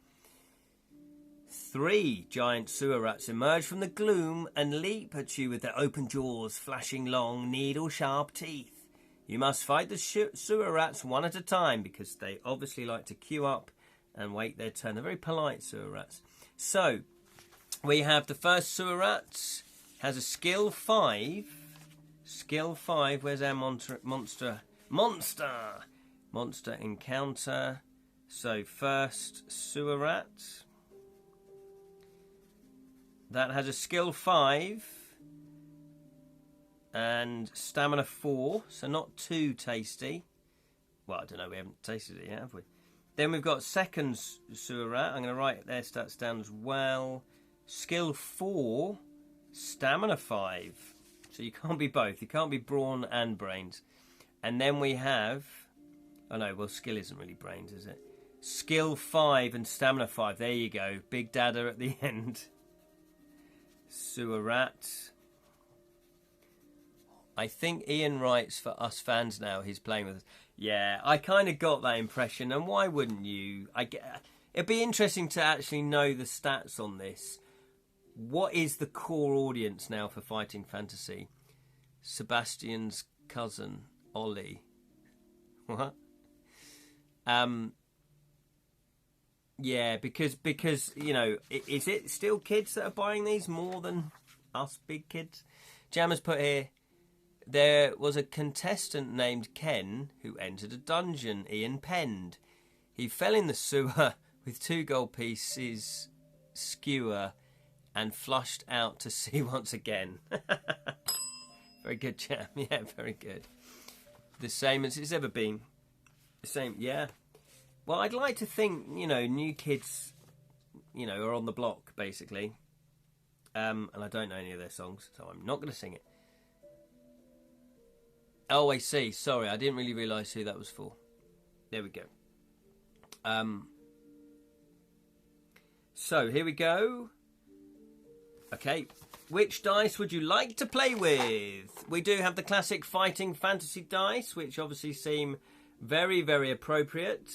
3 giant sewer rats emerge from the gloom and leap at you with their open jaws, flashing long, needle-sharp teeth. You must fight the sewer rats one at a time because they obviously like to queue up and wait their turn. They're very polite sewer rats. So, we have the first sewer rat. Has a skill 5. Skill 5. Where's our monster encounter. So first sewer rat. That has a skill 5. And stamina 4. So not too tasty. Well, I don't know. We haven't tasted it yet, have we? Then we've got second sewer rat. I'm going to write their stats down as well. Skill 4. Stamina 5. So you can't be both. You can't be brawn and brains. And then we have... Oh no, well, skill isn't really brains, is it? Skill 5 and stamina 5. There you go. Big Dada at the end. Sewer rat. I think Ian writes for us fans now. He's playing with us. Yeah, I kind of got that impression. And why wouldn't you? It'd be interesting to actually know the stats on this. What is the core audience now for Fighting Fantasy? Sebastian's cousin, Ollie. What? Yeah, because is it still kids that are buying these more than us big kids? Jammer's put here, there was a contestant named Ken who entered a dungeon Ian penned. He fell in the sewer with 2 gold pieces, skewer, and flushed out to sea once again. Very good, Jam. Yeah, very good. The same as it's ever been. The same, yeah. Well, I'd like to think, new kids, are on the block, basically. And I don't know any of their songs, so I'm not going to sing it. Oh, I see. Sorry, I didn't really realise who that was for. There we go. So, here we go. Okay, Which dice would you like to play with? We do have the classic fighting fantasy dice, which obviously seem very, very appropriate.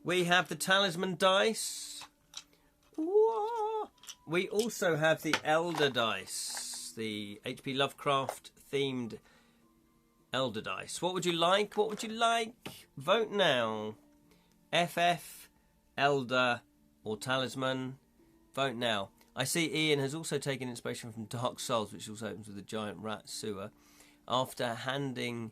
We have the talisman dice. We also have the elder dice, the H.P. Lovecraft themed elder dice. What would you like? What would you like? Vote now. FF, elder, or talisman. Vote now. I see Ian has also taken inspiration from Dark Souls, which also opens with a giant rat sewer, after handing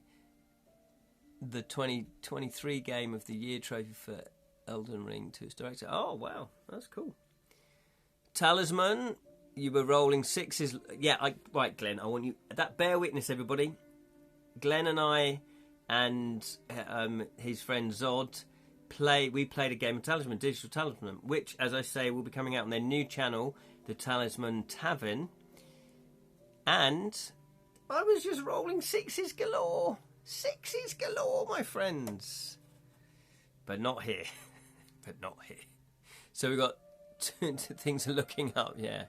the 2023 Game of the Year trophy for Elden Ring to its director. Oh, wow. That's cool. Talisman, you were rolling sixes. Yeah, right, Glenn, I want you... bear witness, everybody. Glenn and I and his friend Zod, we played a game of Talisman, Digital Talisman, which, as I say, will be coming out on their new channel, the Talisman Tavern. And I was just rolling sixes galore. Sixes galore, my friends. But not here. But not here. So we've got things are looking up, yeah.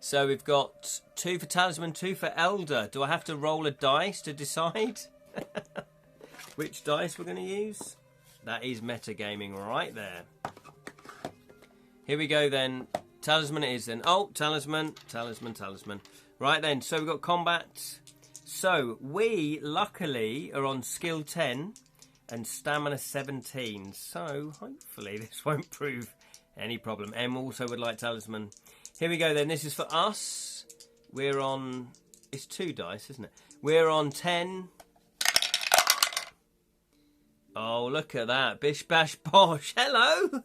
So we've got 2 for Talisman, 2 for Elder. Do I have to roll a dice to decide which dice we're going to use? That is metagaming right there. Here we go then. Talisman it is then. Oh, talisman. Right then, so we've got combat. So we, luckily, are on skill 10 and stamina 17. So hopefully this won't prove any problem. Em also would like talisman. Here we go then. This is for us. We're on... It's 2 dice, isn't it? We're on 10. Oh, look at that. Bish, bash, bosh. Hello.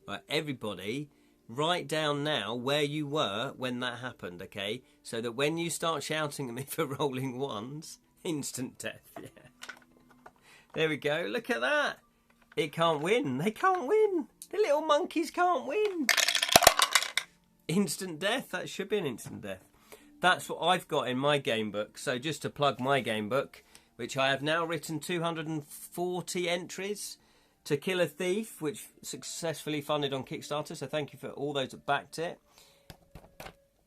Right, everybody, write down now where you were when that happened, okay? So that when you start shouting at me for rolling ones, instant death, yeah. There we go. Look at that. It can't win. They can't win. The little monkeys can't win. Instant death. That should be an instant death. That's what I've got in my game book. So just to plug my game book, which I have now written 240 entries to kill a thief, which successfully funded on Kickstarter. So thank you for all those that backed it.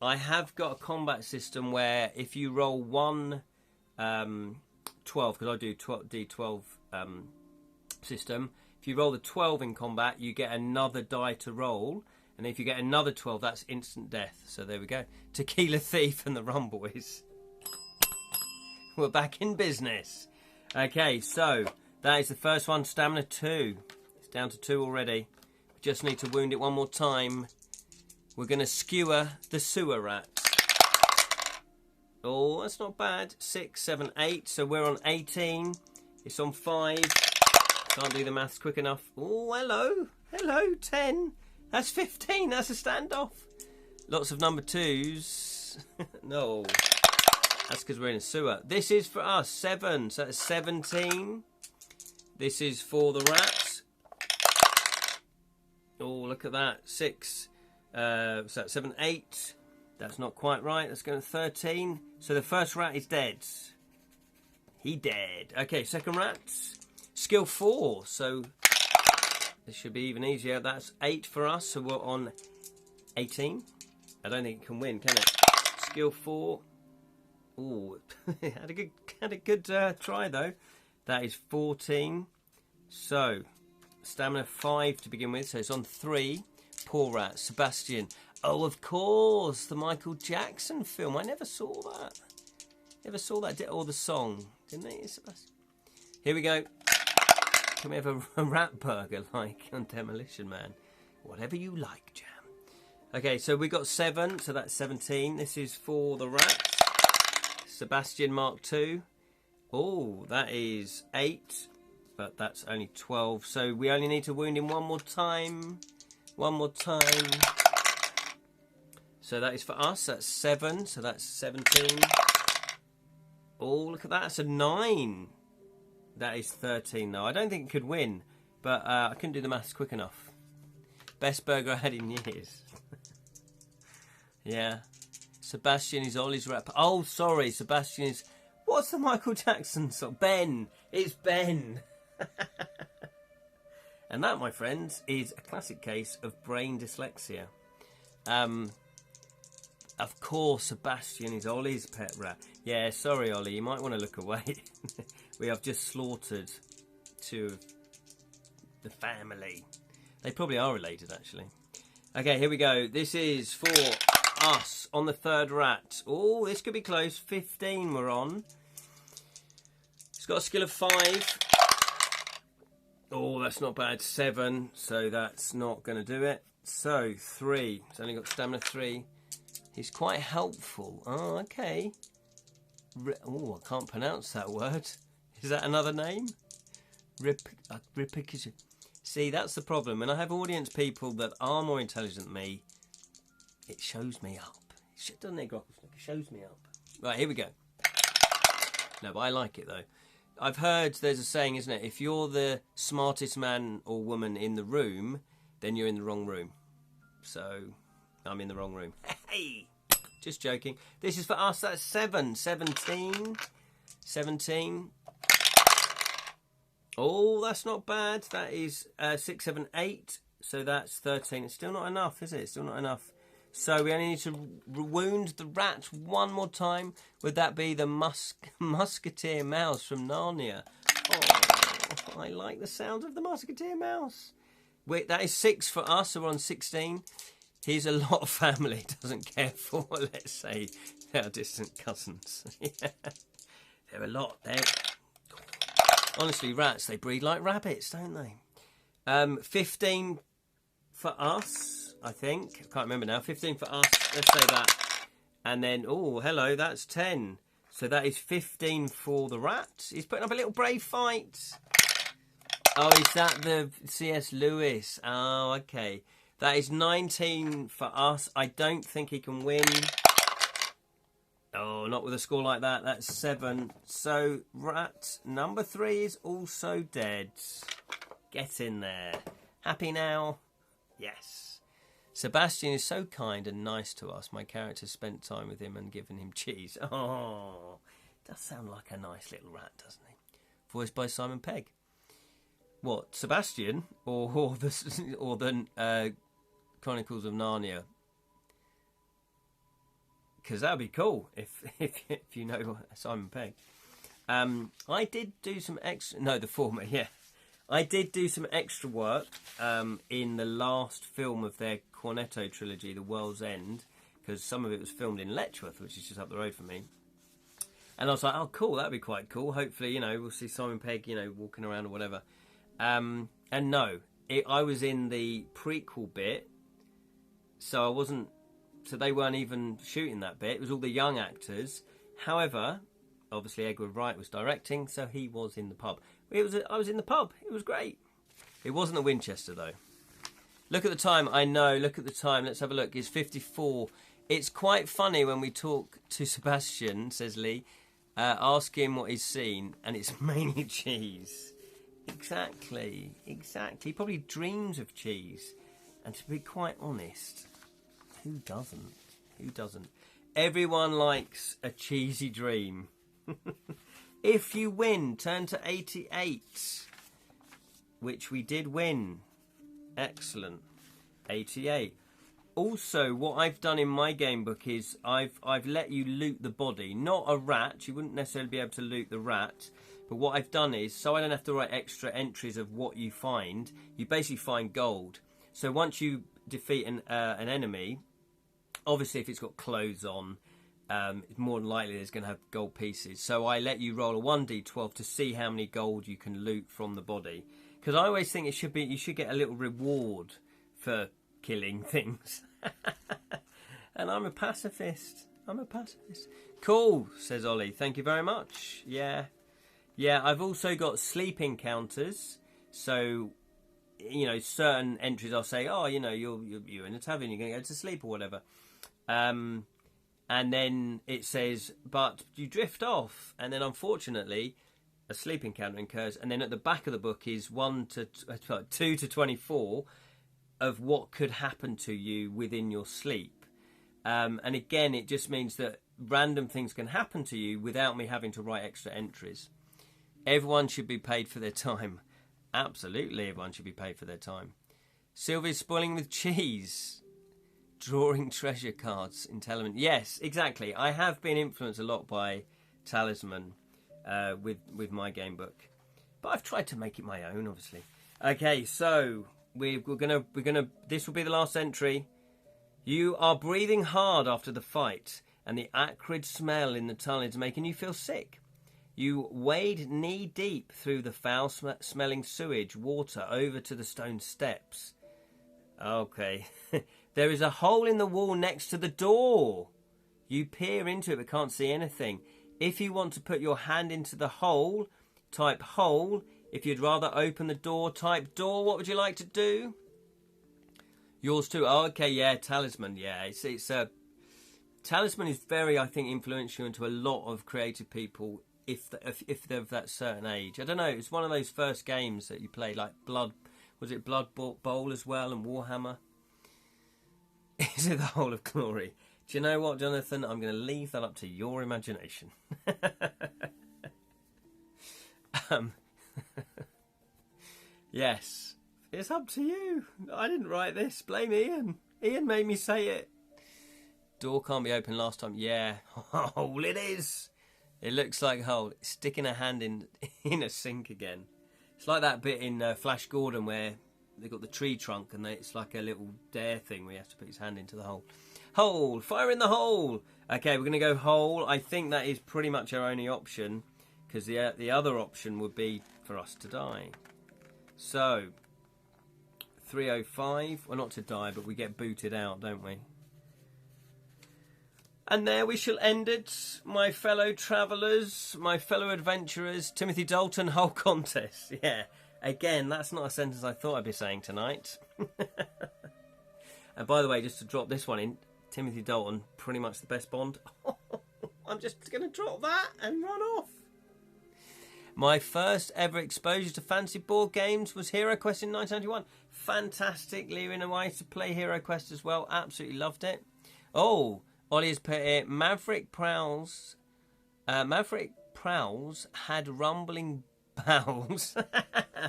I have got a combat system where if you roll 1 12, because I do D12 system. If you roll the 12 in combat, you get another die to roll. And if you get another 12, that's instant death. So there we go. Tequila Thief and the Rum Boys. We're back in business. Okay, so that is the first one. Stamina 2. It's down to 2 already. We just need to wound it one more time. We're going to skewer the sewer rat. Oh, that's not bad. 6, 7, 8. So we're on 18. It's on 5. Can't do the maths quick enough. Oh, hello. Hello, 10. That's 15. That's a standoff. Lots of number 2s. No. That's because we're in a sewer. This is for us. 7. So that's 17. This is for the rat. Oh, look at that. 6. So that's 7, 8. That's not quite right. Let's go to 13. So the first rat is dead. He dead. Okay, second rat. Skill 4. So this should be even easier. That's 8 for us. So we're on 18. I don't think it can win, can it? Skill 4. Ooh, had a good try though. That is 14. So stamina 5 to begin with. So it's on 3. Poor rat. Sebastian. Oh, of course, the Michael Jackson film. I never saw that. Never saw that. Or the song, didn't they, Sebastian? Here we go. Can we have a rat burger like on Demolition Man? Whatever you like, Jam. Okay, so we got 7, so that's 17. This is for the rat. Sebastian Mark II. Oh, that is 8, but that's only 12. So we only need to wound him one more time. One more time. So that is for us. That's 7, so that's 17. Oh, look at that. That's a 9. That is 13, though. I don't think it could win, but I couldn't do the maths quick enough. Best burger I had in years. Yeah. Sebastian is Ollie's rap. Oh, sorry. Sebastian is... What's the Michael Jackson song? Ben. It's Ben. And that, my friends, is a classic case of brain dyslexia. Of course, Sebastian is Ollie's pet rat. Yeah, sorry, Ollie, you might want to look away. We have just slaughtered two of the family. They probably are related, actually. Okay, here we go. This is for us on the third rat. Oh, this could be close. 15 we're on. It's got a skill of 5. Oh, that's not bad. 7, so that's not going to do it. So, 3. It's only got stamina 3. He's quite helpful. Oh, okay. Oh, I can't pronounce that word. Is that another name? See, that's the problem. When I have audience people that are more intelligent than me, it shows me up. Doesn't it, Grokklesnook? It shows me up. Right, here we go. No, but I like it, though. I've heard there's a saying, isn't it? If you're the smartest man or woman in the room, then you're in the wrong room. So, I'm in the wrong room. Hey! Just joking. This is for us. That's 7. 17. 17. Oh, that's not bad. That is 6, 7, 8. So that's 13. It's still not enough, is it? It's still not enough. So we only need to wound the rat one more time. Would that be the musketeer mouse from Narnia? Oh, I like the sound of the musketeer mouse. Wait, that is 6 for us. So we're on 16. He's a lot of family. Doesn't care for, let's say, our distant cousins. Yeah. They're a lot. Honestly, rats, they breed like rabbits, don't they? 15 for us, I think. I can't remember now. 15 for us. Let's say that. And then, oh, hello, that's 10. So that is 15 for the rat. He's putting up a little brave fight. Oh, is that the C.S. Lewis? Oh, okay. That is 19 for us. I don't think he can win. Oh, not with a score like that. That's 7. So, rat number 3 is also dead. Get in there. Happy now? Yes. Sebastian is so kind and nice to us. My character spent time with him and given him cheese. Oh, does sound like a nice little rat, doesn't he? Voiced by Simon Pegg. What, Sebastian? Or the Chronicles of Narnia? Because that would be cool if you know Simon Pegg. I did do some extra... No, the former, yeah. I did do some extra work in the last film of their Cornetto trilogy, The World's End, because some of it was filmed in Letchworth, which is just up the road from me. And I was like, oh, cool, that'd be quite cool. Hopefully, we'll see Simon Pegg, walking around or whatever. And no, I was in the prequel bit, so I wasn't... So they weren't even shooting that bit. It was all the young actors. However, obviously Edgar Wright was directing, so he was in the pub. I was in the pub. It was great. It wasn't the Winchester, though. Look at the time. I know. Look at the time. Let's have a look. It's 54. It's quite funny when we talk to Sebastian, says Lee, ask him what he's seen, and it's mainly cheese. Exactly. He probably dreams of cheese. And to be quite honest... Who doesn't? Everyone likes a cheesy dream. If you win, turn to 88. Which we did win. Excellent. 88. Also, what I've done in my game book is I've let you loot the body. Not a rat. You wouldn't necessarily be able to loot the rat. But what I've done is, so I don't have to write extra entries of what you find, you basically find gold. So once you defeat an enemy... Obviously, if it's got clothes on, it's more than likely it's going to have gold pieces. So I let you roll a 1d12 to see how many gold you can loot from the body. Because I always think you should get a little reward for killing things. And I'm a pacifist. Cool, says Ollie. Thank you very much. Yeah, I've also got sleep encounters. So, certain entries I'll say, oh, you're in a tavern, you're going to go to sleep or whatever. And then it says, but you drift off. And then, unfortunately, a sleep encounter occurs. And then at the back of the book is 2 to 24 of what could happen to you within your sleep. And again, it just means that random things can happen to you without me having to write extra entries. Everyone should be paid for their time. Absolutely, everyone should be paid for their time. Sylvia's spoiling with cheese. Drawing treasure cards in Talisman. Yes, exactly. I have been influenced a lot by Talisman with my game book, but I've tried to make it my own, obviously. Okay, so we're gonna. This will be the last entry. You are breathing hard after the fight, and the acrid smell in the tunnel is making you feel sick. You wade knee-deep through the foul-smelling sewage water over to the stone steps. Okay. There is a hole in the wall next to the door. You peer into it but can't see anything. If you want to put your hand into the hole, type hole. If you'd rather open the door, type door. What would you like to do? Yours too. Oh, okay, yeah, Talisman. Yeah, it's Talisman is very, I think, influential into a lot of creative people if they're of that certain age. I don't know. It's one of those first games that you play, like Blood. Was it Blood Bowl as well, and Warhammer? Is it the Hole of Glory? Do you know what, Jonathan? I'm going to leave that up to your imagination. Yes, it's up to you. I didn't write this. Blame Ian. Ian made me say it. Door can't be opened last time. Yeah, hole it is. It looks like a hole. Sticking a hand in a sink again. It's like that bit in Flash Gordon where they've got the tree trunk and it's like a little dare thing where he has to put his hand into the hole. Hole! Fire in the hole! Okay, we're going to go hole. I think that is pretty much our only option because the other option would be for us to die. So, 305. Well, not to die, but we get booted out, don't we? And there we shall end it, my fellow travellers, my fellow adventurers. Timothy Dalton, whole contest. Yeah, again, that's not a sentence I thought I'd be saying tonight. And by the way, just to drop this one in, Timothy Dalton, pretty much the best Bond. I'm just going to drop that and run off. My first ever exposure to fantasy board games was Hero Quest in 1991. Fantastic, leaving a way to play Hero Quest as well. Absolutely loved it. Oh, Ollie has put it, Maverick Prowls had rumbling bowels.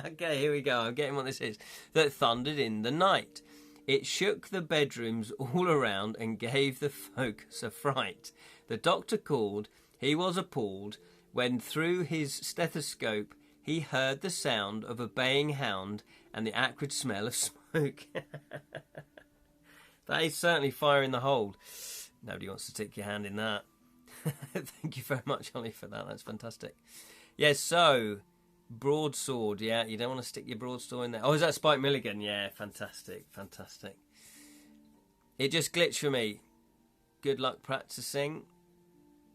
Okay, here we go. I'm getting what this is. That thundered in the night. It shook the bedrooms all around and gave the folks a fright. The doctor called. He was appalled when through his stethoscope he heard the sound of a baying hound and the acrid smell of smoke. That is certainly fire in the hold. Nobody wants to stick your hand in that. Thank you very much, Ollie, for that. That's fantastic. Yes, so, broadsword, yeah. You don't want to stick your broadsword in there. Oh, is that Spike Milligan? Yeah, fantastic, fantastic. It just glitched for me. Good luck practicing.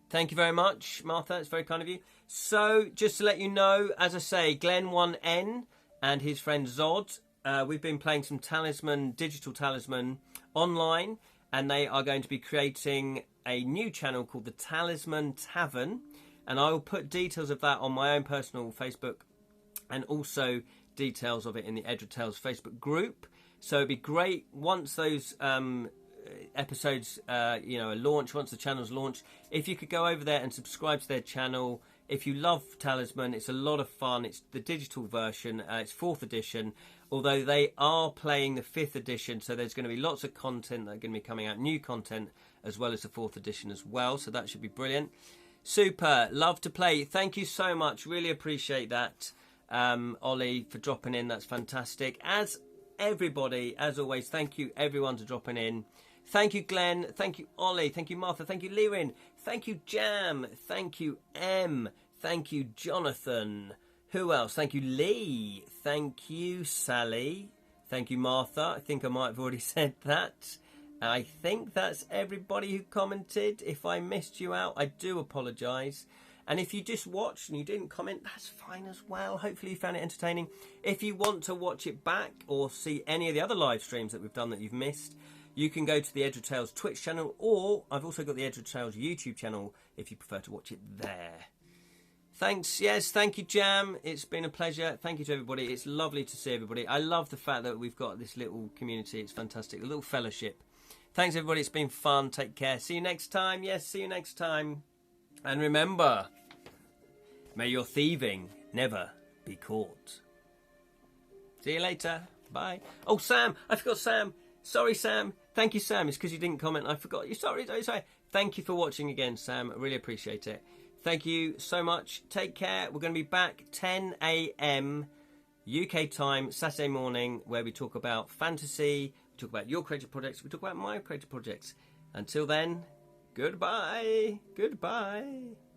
Thank you very much, Martha. It's very kind of you. So, just to let you know, as I say, Glenn1N and his friend Zod, we've been playing some Talisman, digital Talisman online, and they are going to be creating a new channel called the Talisman Tavern, and I will put details of that on my own personal Facebook and also details of it in the Edra Tales Facebook group. So it'd be great once those episodes are launched, once the channel's launched, if you could go over there and subscribe to their channel. If you love Talisman, it's a lot of fun. It's the digital version. It's 4th edition, although they are playing the 5th edition, so there's going to be lots of content that are going to be coming out, new content, as well as the 4th edition as well, so that should be brilliant. Super, love to play. Thank you so much, really appreciate that, Ollie, for dropping in. That's fantastic. As everybody, as always, thank you everyone for dropping in. Thank you, Glenn. Thank you, Ollie. Thank you, Martha. Thank you, Lewin. Thank you, Jam. Thank you, M. Thank you, Jonathan. Who else? Thank you, Lee. Thank you, Sally. Thank you, Martha. I think I might have already said that. I think that's everybody who commented. If I missed you out, I do apologise. And if you just watched and you didn't comment, that's fine as well. Hopefully you found it entertaining. If you want to watch it back or see any of the other live streams that we've done that you've missed, you can go to the Edra Tales Twitch channel, or I've also got the Edra Tales YouTube channel if you prefer to watch it there. Thanks. Yes, thank you, Jam. It's been a pleasure. Thank you to everybody. It's lovely to see everybody. I love the fact that we've got this little community. It's fantastic. A little fellowship. Thanks, everybody. It's been fun. Take care. See you next time. Yes, see you next time. And remember, may your thieving never be caught. See you later. Bye. Oh, Sam. I forgot Sam. Sorry, Sam. Thank you, Sam. It's because you didn't comment. I forgot you. Sorry. Thank you for watching again, Sam. I really appreciate it. Thank you so much. Take care. We're going to be back 10 a.m. UK time, Saturday morning, where we talk about fantasy, we talk about your creative projects, we talk about my creative projects. Until then, goodbye. Goodbye.